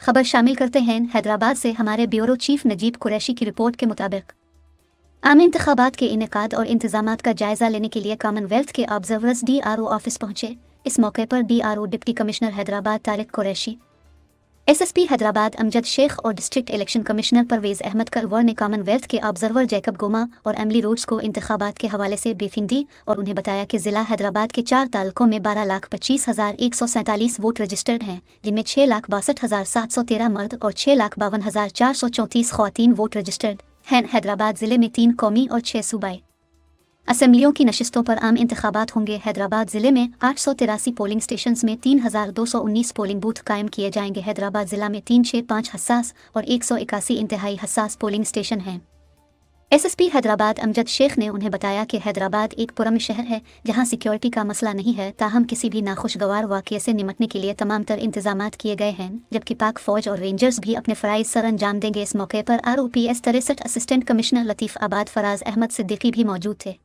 खबर शामिल करते हैं हैदराबाद से हमारे ब्यूरो चीफ नजीब कुरैशी की रिपोर्ट के मुताबिक आम इंतखाबात के इनेकाद और इंतजामात का जायजा लेने के लिए कॉमनवेल्थ के ऑब्जर्वर्स DRO ऑफिस पहुंचे। इस मौके पर DRO deputy commissioner Hyderabad Tariq Qureshi, SSP Hyderabad Amjad Sheikh और district election commissioner Parvez Ahmed Karwar ने कॉमनवेल्थ के ऑब्जर्वर जैकब गोमा और एमली रोड्स को इंतखाबात के हवाले से ब्रीफिंग दी और उन्हें बताया कि ज़िला हैदराबाद के 4 तालुकों में 12,25,147 वोट रजिस्टर्ड हैं, जिनमें 6,62,713 मर्द और 6,52,434 ख़वातीन वोट रजिस्टर्ड हैं। हैदराबाद ज़िले में 3 कौमी और 6 सूबाई असम्बलियों की नशिस्तों पर आम इंतखाबात होंगे। हैदराबाद ज़िले में 883 पोलिंग स्टेशंस में 3,219 पोलिंग बूथ कायम किए जाएंगे। हैदराबाद ज़िला में 365 हसास और 181 इंतहाई हसास पोलिंग स्टेशन हैं। SSP हैदराबाद अमजद शेख ने उन्हें बताया कि हैदराबाद एक पुरअमन शहर है जहां सिक्योरिटी का मसला नहीं है, ताहम किसी भी नाखुशगवार वाक़ये से निमटने के लिए तमाम तर इंतजामात किए गए हैं, जबकि पाक फ़ौज और रेंजर्स भी अपने फ़राइज़ सर अंजाम देंगे। इस मौके पर ROPS 63 असिस्टेंट कमिश्नर लतीफ़ आबाद फराज अहमद सिद्दीकी भी मौजूद थे।